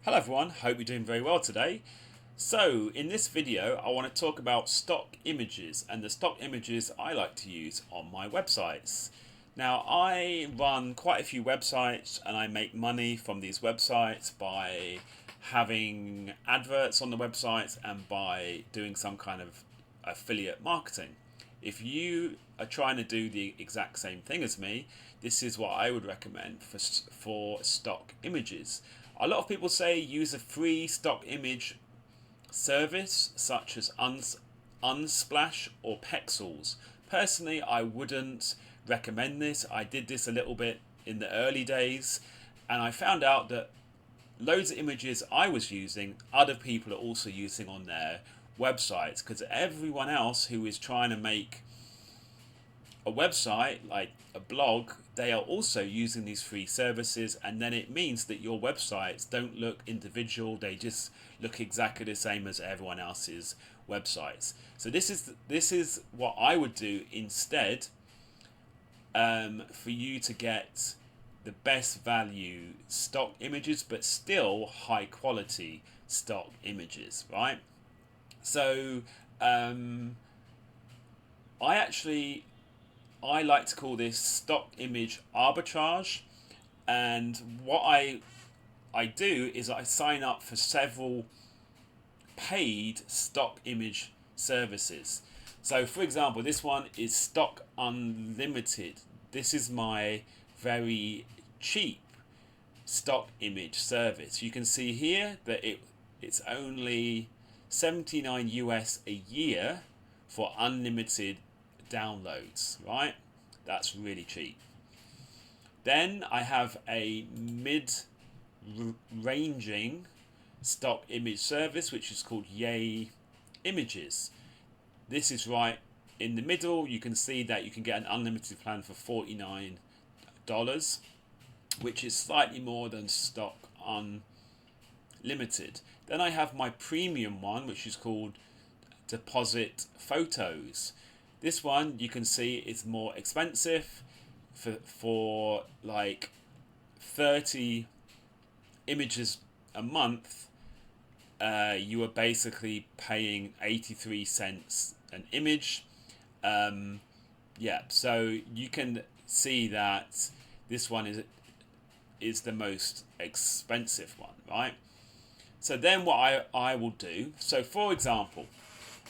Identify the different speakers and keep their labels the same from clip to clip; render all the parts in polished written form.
Speaker 1: Hello everyone, hope you're doing very well today. So in this video I want to talk about stock images and the stock images I like to use on my websites. Now I run quite a few websites and I make money from these websites by having adverts on the websites and by doing some kind of affiliate marketing. If you are trying to do the exact same thing as me, this is what I would recommend for stock images. A lot of people say use a free stock image service such as Unsplash or Pexels. Personally, I wouldn't recommend this. I did this a little bit in the early days and I found out that loads of images I was using, other people are also using on their websites, because everyone else who is trying to make a website like a blog, they are also using these free services, and then it means that your websites don't look individual, they just look exactly the same as everyone else's websites. So this is what I would do instead, for you to get the best value stock images but still high quality stock images, right? So I like to call this stock image arbitrage, and what I do is I sign up for several paid stock image services. So for example, this one is Stock Unlimited. This is my very cheap stock image service. You can see here that it's only 79 US a year for unlimited downloads, right? That's really cheap. Then I have a mid-ranging stock image service which is called Yay Images. This is right in the middle. You can see that you can get an unlimited plan for $49, which is slightly more than Stock Unlimited. Then I have my premium one, which is called Deposit Photos. This one you can see is more expensive. For like 30 images a month, you are basically paying 83 cents an image. Yeah, so you can see that this one is the most expensive one, right? So then what I will do, so for example,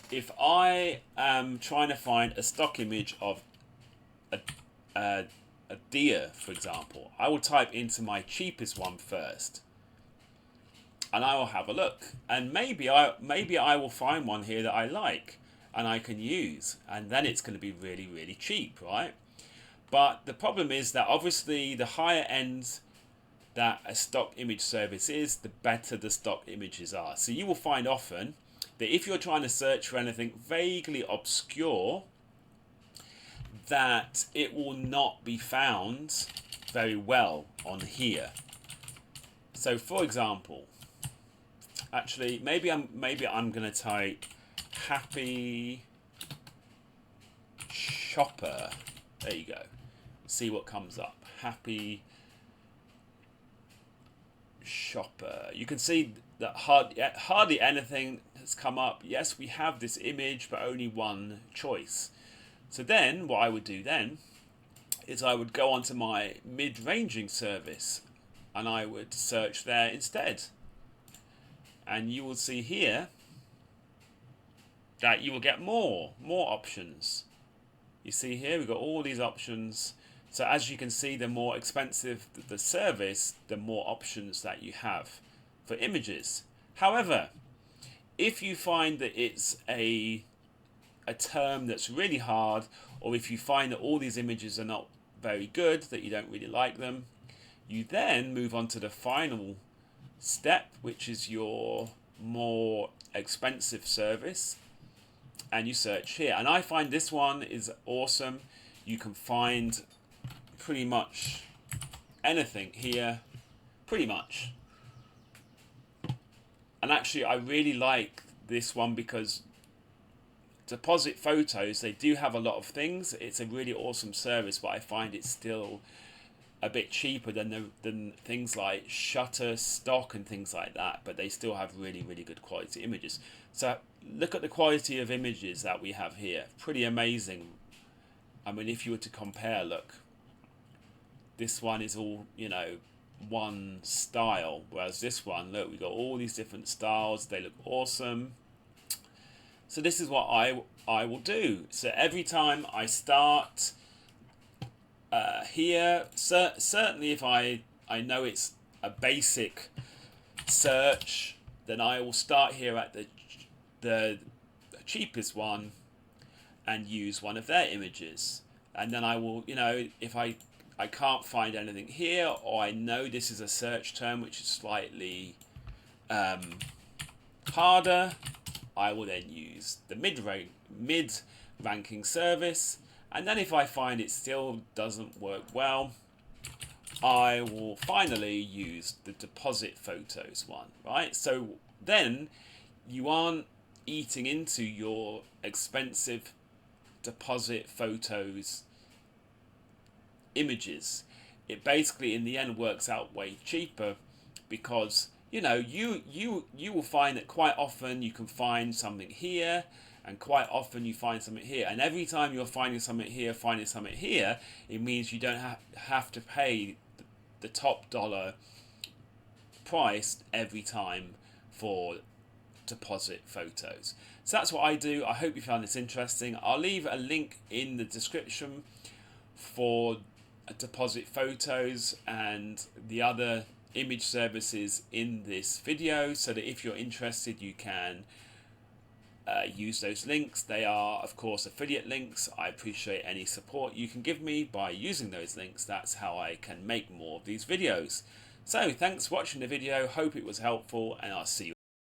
Speaker 1: if I am trying to find a stock image of a deer, for example, I will type into my cheapest one first, and I will have a look, and maybe I will find one here that I like and I can use, and then it's going to be really cheap, right? But the problem is that obviously the higher end that a stock image service is, the better the stock images are. So you will find often that if you're trying to search for anything vaguely obscure, that it will not be found very well on here. So for example, actually maybe I'm gonna type happy shopper. There you go. See what comes up. Happy shopper. You can see that hardly anything has come up. Yes, we have this image, but only one choice. So then what I would do then is I would go onto my mid-ranging service and I would search there instead. And you will see here that you will get more options. You see here we've got all these options. So as you can see, the more expensive the service, the more options that you have for images. However, if you find that it's a term that's really hard, or if you find that all these images are not very good, that you don't really like them, you then move on to the final step, which is your more expensive service, and you search here. And I find this one is awesome. You can find pretty much anything here, pretty much. And actually I really like this one because Deposit Photos, they do have a lot of things. It's a really awesome service, but I find it's still a bit cheaper than things like Shutterstock and things like that, but they still have really, really good quality images. So look at the quality of images that we have here. Pretty amazing. I mean, if you were to compare, look, this one is all, you know, one style, whereas this one, look, we've got all these different styles. They look awesome. So this is what I will do. So every time I start here, certainly if I know it's a basic search, then I will start here at the cheapest one and use one of their images, and then I will, you know, if I can't find anything here, or I know this is a search term which is slightly harder, I will then use the mid-ranking service. And then if I find it still doesn't work well, I will finally use the deposit photos one, right? So then you aren't eating into your expensive deposit photos images. It basically in the end works out way cheaper, because you know you will find that quite often you can find something here, and quite often you find something here, and every time you're finding something here, it means you don't have to pay the top dollar price every time for deposit photos. So that's what I do. I hope you found this interesting. I'll leave a link in the description for deposit photos and the other image services in this video, so that if you're interested you can use those links. They are of course affiliate links. I appreciate any support you can give me by using those links. That's how I can make more of these videos. So thanks for watching the video, hope it was helpful, and I'll see you